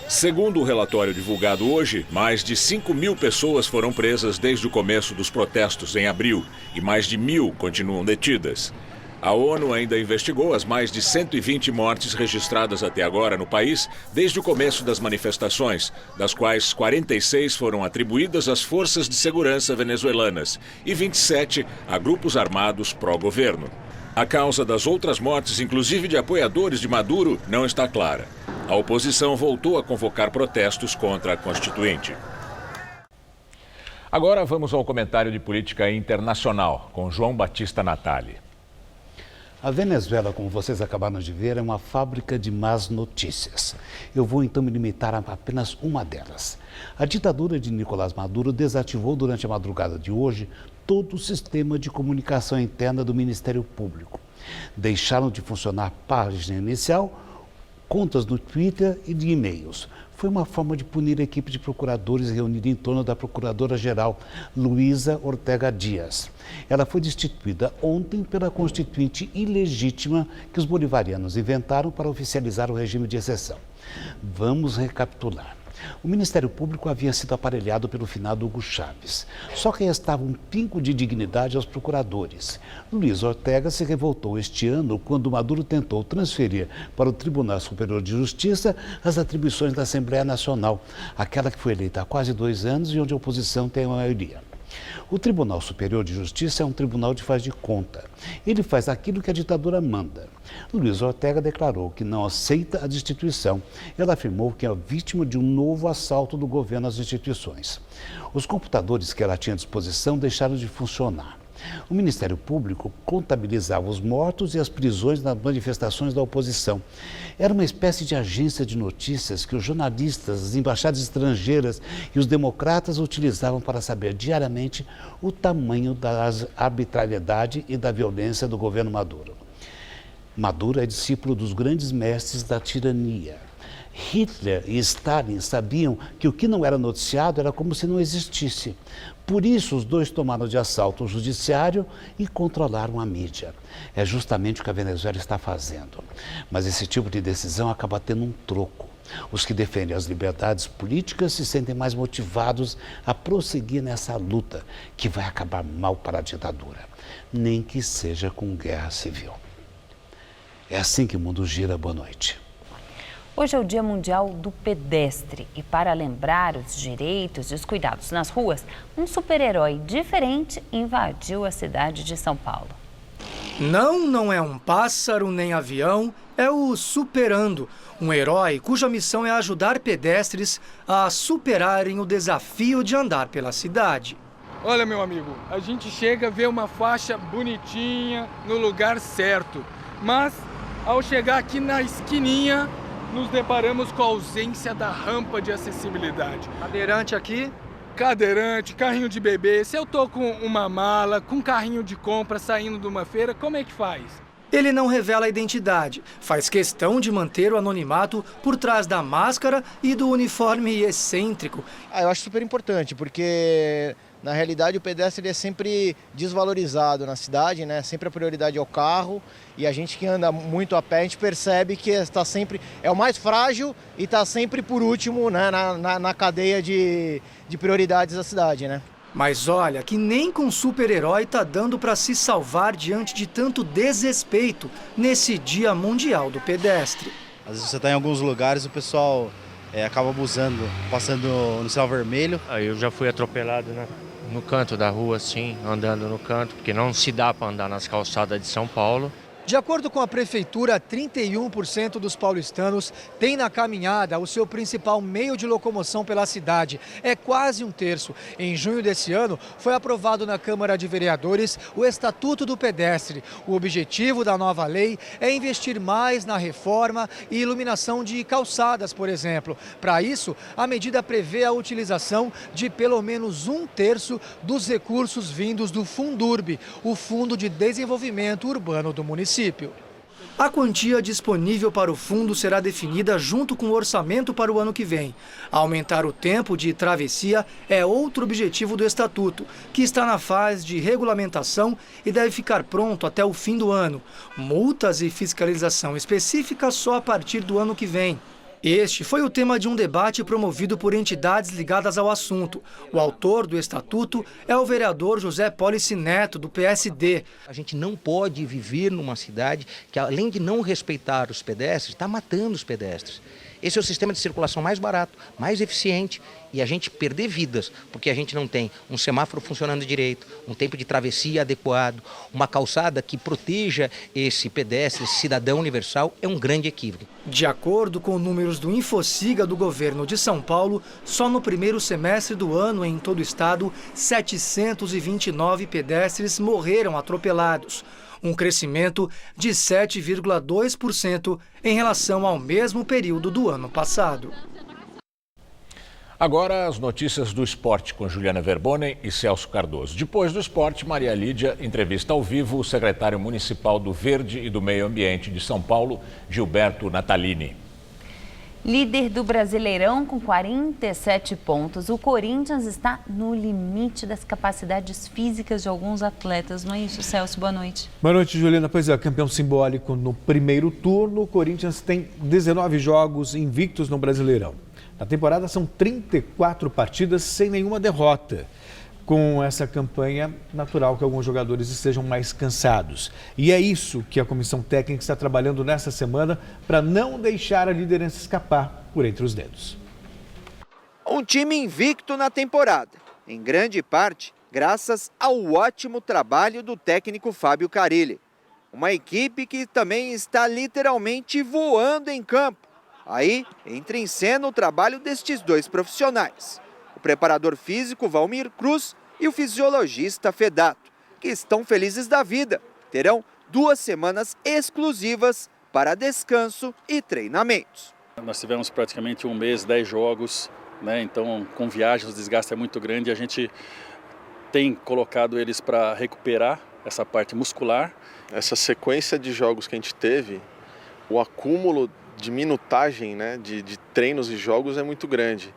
Segundo o relatório divulgado hoje, mais de 5.000 pessoas foram presas desde o começo dos protestos em abril e mais de 1.000 continuam detidas. A ONU ainda investigou as mais de 120 mortes registradas até agora no país desde o começo das manifestações, das quais 46 foram atribuídas às forças de segurança venezuelanas e 27 a grupos armados pró-governo. A causa das outras mortes, inclusive de apoiadores de Maduro, não está clara. A oposição voltou a convocar protestos contra a Constituinte. Agora vamos ao comentário de política internacional, com João Batista Natali. A Venezuela, como vocês acabaram de ver, é uma fábrica de más notícias. Eu vou então me limitar a apenas uma delas. A ditadura de Nicolás Maduro desativou durante a madrugada de hoje todo o sistema de comunicação interna do Ministério Público. Deixaram de funcionar a página inicial, contas no Twitter e de e-mails. Foi uma forma de punir a equipe de procuradores reunida em torno da procuradora-geral Luísa Ortega Dias. Ela foi destituída ontem pela constituinte ilegítima que os bolivarianos inventaram para oficializar o regime de exceção. Vamos recapitular. O Ministério Público havia sido aparelhado pelo finado Hugo Chávez. Só que restava um pingo de dignidade aos procuradores. Luiz Ortega se revoltou este ano quando Maduro tentou transferir para o Tribunal Superior de Justiça as atribuições da Assembleia Nacional, aquela que foi eleita há quase 2 anos e onde a oposição tem a maioria. O Tribunal Superior de Justiça é um tribunal de faz de conta. Ele faz aquilo que a ditadura manda. Luiz Ortega declarou que não aceita a destituição. Ela afirmou que é vítima de um novo assalto do governo às instituições. Os computadores que ela tinha à disposição deixaram de funcionar. O Ministério Público contabilizava os mortos e as prisões nas manifestações da oposição. Era uma espécie de agência de notícias que os jornalistas, as embaixadas estrangeiras e os democratas utilizavam para saber diariamente o tamanho da arbitrariedade e da violência do governo Maduro. Maduro é discípulo dos grandes mestres da tirania. Hitler e Stalin sabiam que o que não era noticiado era como se não existisse. Por isso, os dois tomaram de assalto o judiciário e controlaram a mídia. É justamente o que a Venezuela está fazendo. Mas esse tipo de decisão acaba tendo um troco. Os que defendem as liberdades políticas se sentem mais motivados a prosseguir nessa luta, que vai acabar mal para a ditadura, nem que seja com guerra civil. É assim que o mundo gira. Boa noite. Hoje é o Dia Mundial do Pedestre e para lembrar os direitos e os cuidados nas ruas, um super-herói diferente invadiu a cidade de São Paulo. Não é um pássaro nem avião, é o Superando, um herói cuja missão é ajudar pedestres a superarem o desafio de andar pela cidade. Olha, meu amigo, a gente chega a ver uma faixa bonitinha no lugar certo, mas ao chegar aqui na esquininha, nos deparamos com a ausência da rampa de acessibilidade. Cadeirante aqui? Cadeirante, carrinho de bebê. Se eu tô com uma mala, com carrinho de compra saindo de uma feira, como é que faz? Ele não revela a identidade, faz questão de manter o anonimato por trás da máscara e do uniforme excêntrico. Eu acho super importante, porque Na realidade, o pedestre é sempre desvalorizado na cidade, né? Sempre a prioridade é o carro, e a gente que anda muito a pé, a gente percebe que está sempre, é o mais frágil e está sempre por último, né? na cadeia de prioridades da cidade, né? Mas olha que nem com super-herói tá dando para se salvar diante de tanto desrespeito nesse Dia Mundial do Pedestre. Às vezes você está em alguns lugares, o pessoal acaba abusando, passando no sinal vermelho. Eu já fui atropelado, né? No canto da rua, assim, andando no canto, porque não se dá para andar nas calçadas de São Paulo. De acordo com a prefeitura, 31% dos paulistanos têm na caminhada o seu principal meio de locomoção pela cidade. É quase um terço. Em junho desse ano, foi aprovado na Câmara de Vereadores o Estatuto do Pedestre. O objetivo da nova lei é investir mais na reforma e iluminação de calçadas, por exemplo. Para isso, a medida prevê a utilização de pelo menos um terço dos recursos vindos do Fundurb, o Fundo de Desenvolvimento Urbano do município. A quantia disponível para o fundo será definida junto com o orçamento para o ano que vem. Aumentar o tempo de travessia é outro objetivo do Estatuto, que está na fase de regulamentação e deve ficar pronto até o fim do ano. Multas e fiscalização específica só a partir do ano que vem. Este foi o tema de um debate promovido por entidades ligadas ao assunto. O autor do estatuto é o vereador José Polici Neto, do PSD. A gente não pode viver numa cidade que, além de não respeitar os pedestres, está matando os pedestres. Esse é o sistema de circulação mais barato, mais eficiente, e a gente perder vidas, porque a gente não tem um semáforo funcionando direito, um tempo de travessia adequado, uma calçada que proteja esse pedestre, esse cidadão universal, é um grande equívoco. De acordo com números do Infociga do governo de São Paulo, só no primeiro semestre do ano, em todo o estado, 729 pedestres morreram atropelados. Um crescimento de 7,2% em relação ao mesmo período do ano passado. Agora as notícias do esporte com Juliana Verbonen e Celso Cardoso. Depois do esporte, Maria Lídia entrevista ao vivo o secretário municipal do Verde e do Meio Ambiente de São Paulo, Gilberto Natalini. Líder do Brasileirão com 47 pontos, o Corinthians está no limite das capacidades físicas de alguns atletas, não é isso, Celso? Boa noite. Boa noite, Juliana. Pois é, campeão simbólico no primeiro turno, o Corinthians tem 19 jogos invictos no Brasileirão. Na temporada são 34 partidas sem nenhuma derrota. Com essa campanha, natural que alguns jogadores estejam mais cansados. E é isso que a comissão técnica está trabalhando nessa semana para não deixar a liderança escapar por entre os dedos. Um time invicto na temporada, em grande parte graças ao ótimo trabalho do técnico Fábio Carille. Uma equipe que também está literalmente voando em campo. Aí entra em cena o trabalho destes dois profissionais. O preparador físico Valmir Cruz e o fisiologista Fedato, que estão felizes da vida. Terão 2 semanas exclusivas para descanso e treinamentos. Nós tivemos praticamente um mês, 10 jogos, né? Então com viagens o desgaste é muito grande. A gente tem colocado eles para recuperar essa parte muscular. Essa sequência de jogos que a gente teve, o acúmulo de minutagem, né, de treinos e jogos é muito grande.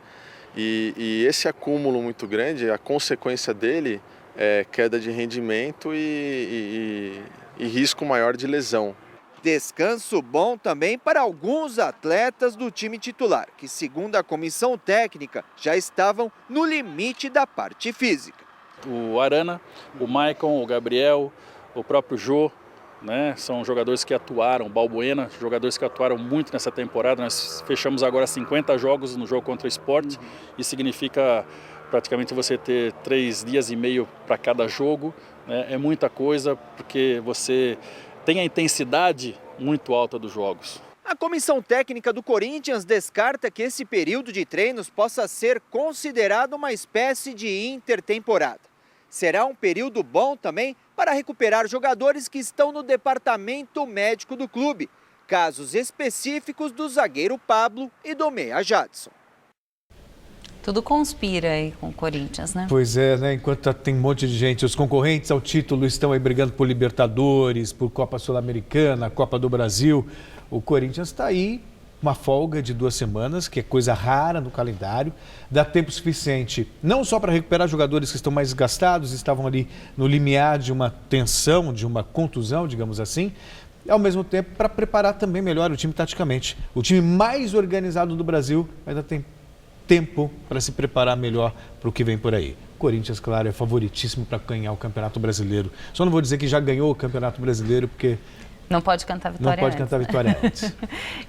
E esse acúmulo muito grande, a consequência dele é queda de rendimento e risco maior de lesão. Descanso bom também para alguns atletas do time titular, que segundo a comissão técnica já estavam no limite da parte física. O Arana, o Maicon, o Gabriel, o próprio Jô, né? São jogadores que atuaram, Balbuena, jogadores que atuaram muito nessa temporada. Nós fechamos agora 50 jogos no jogo contra o Sport. Isso significa praticamente você ter 3 dias e meio para cada jogo, né? É muita coisa porque você tem a intensidade muito alta dos jogos. A comissão técnica do Corinthians descarta que esse período de treinos possa ser considerado uma espécie de intertemporada. Será um período bom também para recuperar jogadores que estão no departamento médico do clube. Casos específicos do zagueiro Pablo e do meia Jadson. Tudo conspira aí com o Corinthians, né? Pois é, né? Enquanto tem um monte de gente, os concorrentes ao título estão aí brigando por Libertadores, por Copa Sul-Americana, Copa do Brasil. O Corinthians está aí uma folga de 2 semanas, que é coisa rara no calendário. Dá tempo suficiente não só para recuperar jogadores que estão mais desgastados, estavam ali no limiar de uma tensão, de uma contusão, digamos assim, e ao mesmo tempo para preparar também melhor o time taticamente. O time mais organizado do Brasil ainda tem tempo para se preparar melhor para o que vem por aí. Corinthians, claro, é favoritíssimo para ganhar o Campeonato Brasileiro. Só não vou dizer que já ganhou o Campeonato Brasileiro, porque não pode cantar vitória não pode antes. cantar vitória antes.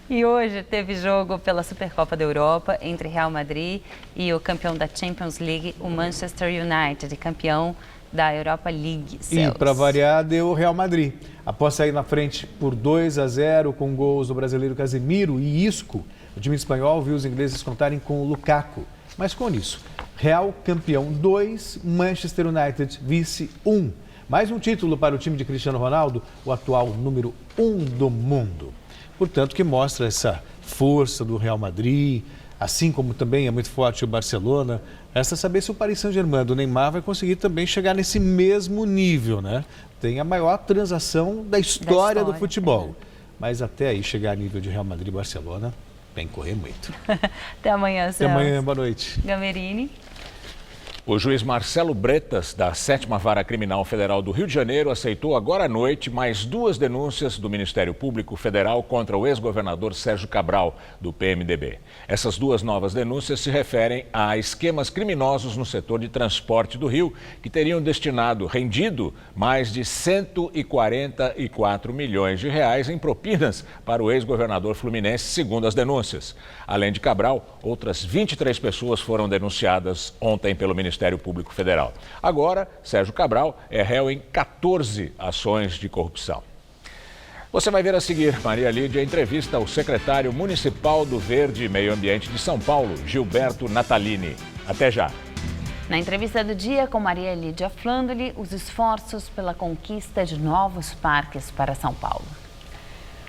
E hoje teve jogo pela Supercopa da Europa entre Real Madrid e o campeão da Champions League, o Manchester United, campeão da Europa League. E para variar, deu o Real Madrid. Após sair na frente por 2-0 com gols do brasileiro Casemiro e Isco, o time espanhol viu os ingleses contarem com o Lukaku. Mas com isso, Real campeão 2, Manchester United vice 1. Mais um título para o time de Cristiano Ronaldo, o atual número 1 do mundo. Portanto, que mostra essa força do Real Madrid, assim como também é muito forte o Barcelona. Resta saber se o Paris Saint-Germain do Neymar vai conseguir também chegar nesse mesmo nível, né? Tem a maior transação da história do futebol. Mas até aí chegar a nível de Real Madrid e Barcelona, tem que correr muito. Até amanhã, Celso. Até amanhã, boa noite. Gamerini. O juiz Marcelo Bretas, da 7ª Vara Criminal Federal do Rio de Janeiro, aceitou agora à noite mais 2 denúncias do Ministério Público Federal contra o ex-governador Sérgio Cabral, do PMDB. Essas 2 novas denúncias se referem a esquemas criminosos no setor de transporte do Rio, que teriam rendido mais de 144 milhões de reais em propinas para o ex-governador fluminense, segundo as denúncias. Além de Cabral, outras 23 pessoas foram denunciadas ontem pelo Ministério Público Federal. Agora, Sérgio Cabral é réu em 14 ações de corrupção. Você vai ver a seguir, Maria Lídia, entrevista ao secretário municipal do Verde e Meio Ambiente de São Paulo, Gilberto Natalini. Até já. Na entrevista do dia com Maria Lídia Flandoli, os esforços pela conquista de novos parques para São Paulo.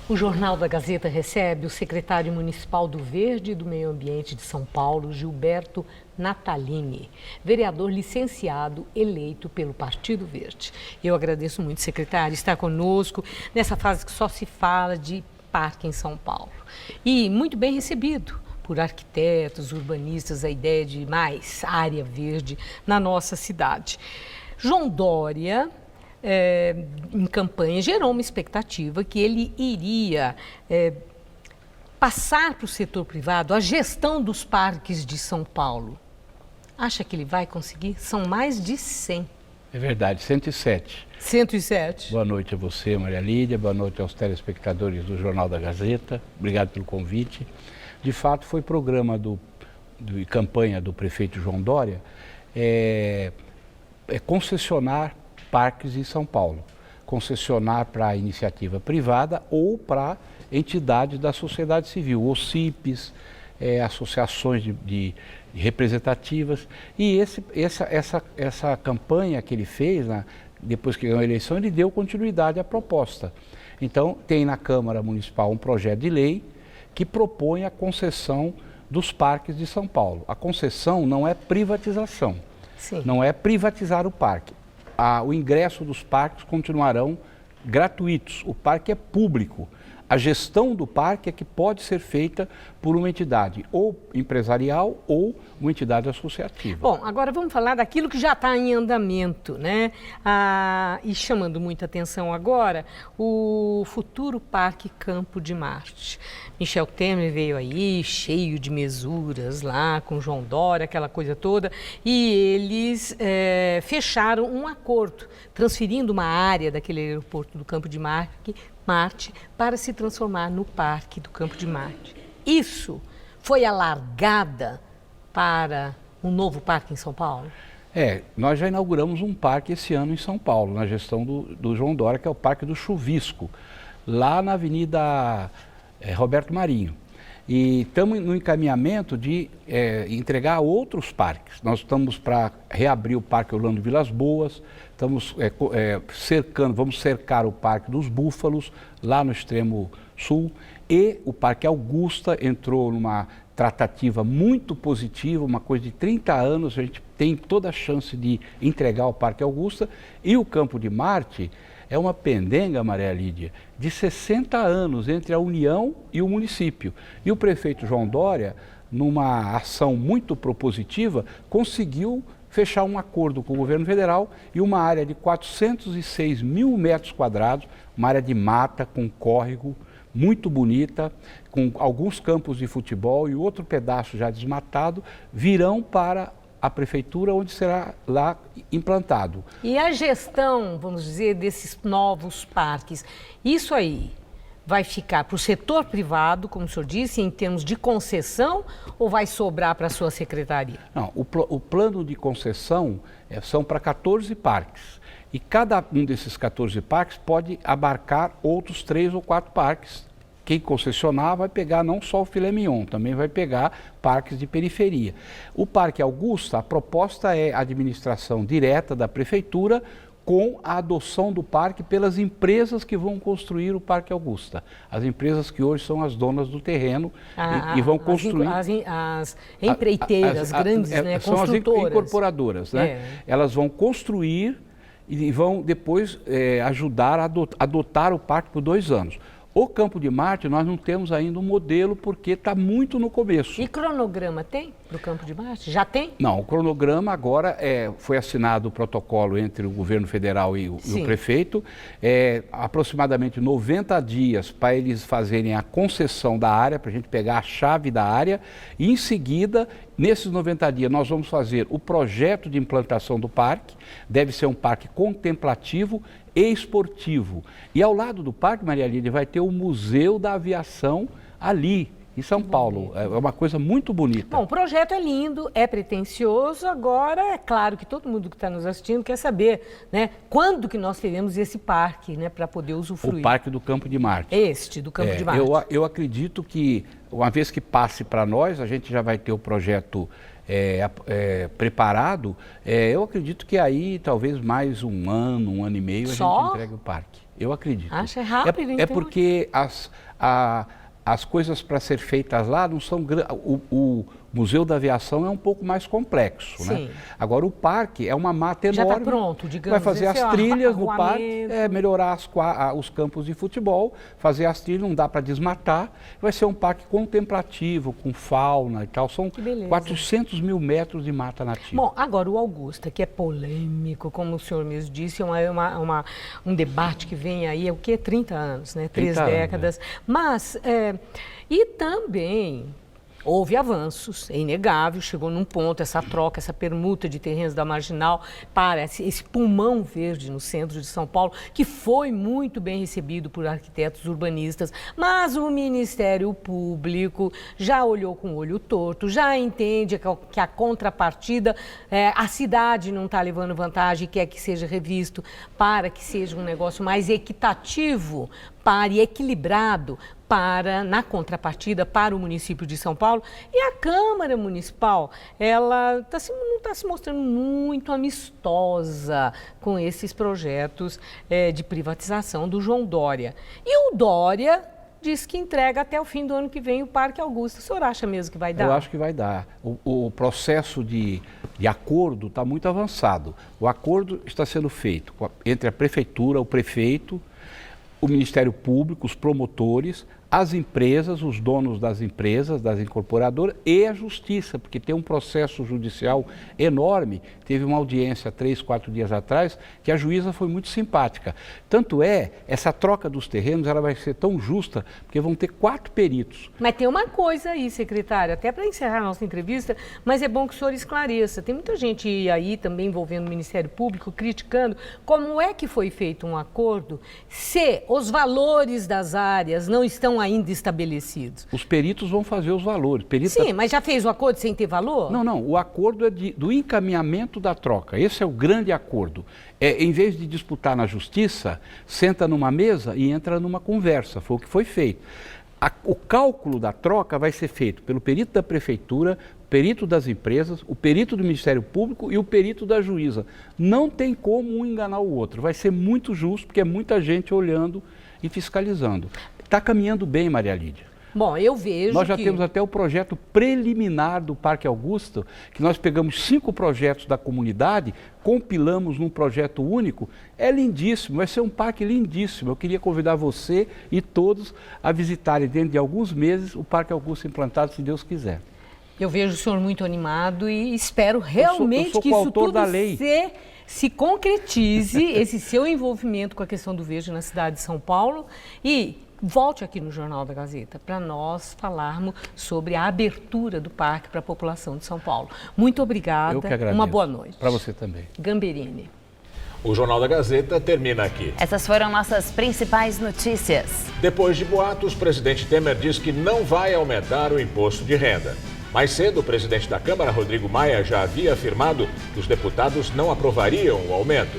O Jornal da Gazeta recebe o secretário municipal do Verde e do Meio Ambiente de São Paulo, Gilberto Natalini, vereador licenciado eleito pelo Partido Verde. Eu agradeço muito, secretário, estar conosco nessa fase que só se fala de parque em São Paulo. E muito bem recebido por arquitetos, urbanistas, a ideia de mais área verde na nossa cidade. João Dória, em campanha, gerou uma expectativa que ele iria passar para o setor privado a gestão dos parques de São Paulo. Acha que ele vai conseguir? São mais de 100. É verdade, 107. 107. Boa noite a você, Maria Lídia, boa noite aos telespectadores do Jornal da Gazeta. Obrigado pelo convite. De fato, foi programa de campanha do prefeito João Dória concessionar parques em São Paulo, concessionar para a iniciativa privada ou para entidades da sociedade civil, OCIPs, associações de representativas. E essa campanha que ele fez, depois que ganhou a eleição, ele deu continuidade à proposta. Então, tem na Câmara Municipal um projeto de lei que propõe a concessão dos parques de São Paulo. A concessão não é privatização, Sim. Não é privatizar o parque. O ingresso dos parques continuarão gratuitos. O parque é público. A gestão do parque é que pode ser feita por uma entidade ou empresarial ou uma entidade associativa. Bom, agora vamos falar daquilo que já está em andamento, né? E chamando muita atenção agora, o futuro Parque Campo de Marte. Michel Temer veio aí, cheio de mesuras lá, com João Dória, aquela coisa toda, e eles fecharam um acordo, transferindo uma área daquele aeroporto do Campo de Marte para se transformar no Parque do Campo de Marte. Isso foi a largada para um novo parque em São Paulo? Nós já inauguramos um parque esse ano em São Paulo, na gestão do João Dória, que é o Parque do Chuvisco, lá na Avenida Roberto Marinho. E estamos no encaminhamento de entregar outros parques. Nós estamos para reabrir o Parque Orlando Vilas Boas, estamos vamos cercar o Parque dos Búfalos, lá no extremo sul, e o Parque Augusta entrou numa tratativa muito positiva, uma coisa de 30 anos, a gente tem toda a chance de entregar o Parque Augusta, e o Campo de Marte é uma pendenga, Maria Lídia, de 60 anos entre a União e o município. E o prefeito João Dória, numa ação muito propositiva, conseguiu fechar um acordo com o governo federal e uma área de 406 mil metros quadrados, uma área de mata com córrego, muito bonita, com alguns campos de futebol e outro pedaço já desmatado, virão para a prefeitura, onde será lá implantado. E a gestão, vamos dizer, desses novos parques, isso aí vai ficar para o setor privado, como o senhor disse, em termos de concessão, ou vai sobrar para a sua secretaria? Não, o plano de concessão são para 14 parques. E cada um desses 14 parques pode abarcar outros 3 ou 4 parques. Quem concessionar vai pegar não só o filé mignon, também vai pegar parques de periferia. O Parque Augusta, a proposta é a administração direta da prefeitura com a adoção do parque pelas empresas que vão construir o Parque Augusta. As empresas que hoje são as donas do terreno e vão construir... As empreiteiras grandes, né, construtoras. São as incorporadoras, né? Elas vão construir e vão depois ajudar a adotar o parque por 2 anos. O Campo de Marte, nós não temos ainda um modelo porque está muito no começo. E cronograma tem para o Campo de Marte? Já tem? Não, o cronograma agora foi assinado o protocolo entre o governo federal e o prefeito. Aproximadamente 90 dias para eles fazerem a concessão da área, para a gente pegar a chave da área. E em seguida, nesses 90 dias, nós vamos fazer o projeto de implantação do parque. Deve ser um parque contemplativo e esportivo. E ao lado do parque, Maria Lídia, vai ter o Museu da Aviação ali, em São Paulo. É uma coisa muito bonita. Bom, o projeto é lindo, é pretensioso. Agora, é claro que todo mundo que está nos assistindo quer saber, né, quando que nós teremos esse parque, né, para poder usufruir. O Parque do Campo de Marte. Do Campo de Marte. Eu acredito que, uma vez que passe para nós, a gente já vai ter o projeto preparado. Eu acredito que aí, talvez mais um ano e meio, a gente entregue o parque. Eu acredito. Acha rápido, então? É porque as coisas para ser feitas lá não são grandes. O Museu da Aviação é um pouco mais complexo, né? Agora o parque é uma mata enorme. Já está pronto, digamos. Vai fazer as trilhas no parque, melhorar os campos de futebol, fazer as trilhas, não dá para desmatar. Vai ser um parque contemplativo, com fauna e tal. São 400 mil metros de mata nativa. Bom, agora o Augusta, que é polêmico, como o senhor mesmo disse, um debate que vem aí, 30 anos, né? 3 décadas. Mas, e também... houve avanços, é inegável, chegou num ponto essa troca, essa permuta de terrenos da Marginal para esse pulmão verde no centro de São Paulo, que foi muito bem recebido por arquitetos urbanistas, mas o Ministério Público já olhou com o olho torto, já entende que a contrapartida, a cidade não está levando vantagem, quer que seja revisto para que seja um negócio mais equitativo e equilibrado na contrapartida para o município de São Paulo. E a Câmara Municipal, ela não está se mostrando muito amistosa com esses projetos de privatização do João Dória. E o Dória diz que entrega até o fim do ano que vem o Parque Augusta. O senhor acha mesmo que vai dar? Eu acho que vai dar. O processo de acordo está muito avançado. O acordo está sendo feito entre a Prefeitura, o Prefeito, o Ministério Público, os promotores, as empresas, os donos das empresas, das incorporadoras e a Justiça, porque tem um processo judicial enorme. Teve uma audiência 3, 4 dias atrás que a juíza foi muito simpática. Tanto essa troca dos terrenos ela vai ser tão justa, porque vão ter 4 peritos. Mas tem uma coisa aí, secretário, até para encerrar a nossa entrevista, mas é bom que o senhor esclareça. Tem muita gente aí também envolvendo o Ministério Público, criticando como é que foi feito um acordo se os valores das áreas não estão ainda estabelecidos. Os peritos vão fazer os valores. Sim, mas já fez o acordo sem ter valor? Não. O acordo é do encaminhamento da troca. Esse é o grande acordo. Em vez de disputar na justiça, senta numa mesa e entra numa conversa. Foi o que foi feito. O cálculo da troca vai ser feito pelo perito da Prefeitura, perito das empresas, o perito do Ministério Público e o perito da juíza. Não tem como um enganar o outro. Vai ser muito justo, porque é muita gente olhando e fiscalizando. Está caminhando bem, Maria Lídia. Bom, eu vejo Nós já temos até o projeto preliminar do Parque Augusto, que nós pegamos 5 projetos da comunidade, compilamos num projeto único. É lindíssimo, vai ser um parque lindíssimo. Eu queria convidar você e todos a visitarem dentro de alguns meses o Parque Augusto implantado, se Deus quiser. Eu vejo o senhor muito animado e espero realmente que isso tudo se concretize, esse seu envolvimento com a questão do verde na cidade de São Paulo, e volte aqui no Jornal da Gazeta para nós falarmos sobre a abertura do parque para a população de São Paulo. Muito obrigada. Eu que agradeço. Uma boa noite. Para você também. Gamberini. O Jornal da Gazeta termina aqui. Essas foram nossas principais notícias. Depois de boatos, o presidente Temer diz que não vai aumentar o imposto de renda. Mais cedo, o presidente da Câmara, Rodrigo Maia, já havia afirmado que os deputados não aprovariam o aumento.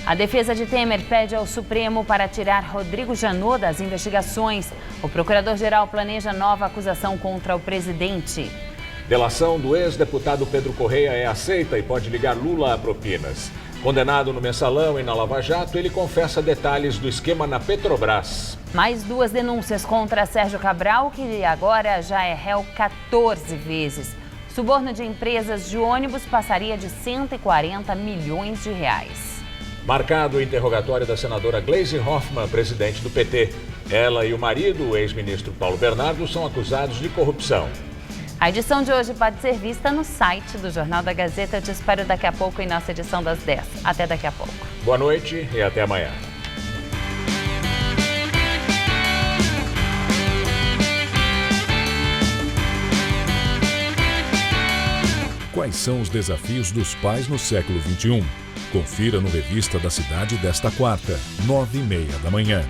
A defesa de Temer pede ao Supremo para tirar Rodrigo Janot das investigações. O procurador-geral planeja nova acusação contra o presidente. Delação do ex-deputado Pedro Correia é aceita e pode ligar Lula a propinas. Condenado no Mensalão e na Lava Jato, ele confessa detalhes do esquema na Petrobras. Mais 2 denúncias contra Sérgio Cabral, que agora já é réu 14 vezes. Suborno de empresas de ônibus passaria de 140 milhões de reais. Marcado o interrogatório da senadora Gleisi Hoffmann, presidente do PT. Ela e o marido, o ex-ministro Paulo Bernardo, são acusados de corrupção. A edição de hoje pode ser vista no site do Jornal da Gazeta. Eu te espero daqui a pouco em nossa edição das 10. Até daqui a pouco. Boa noite e até amanhã. Quais são os desafios dos pais no século XXI? Confira no Revista da Cidade desta quarta, 9h30 da manhã.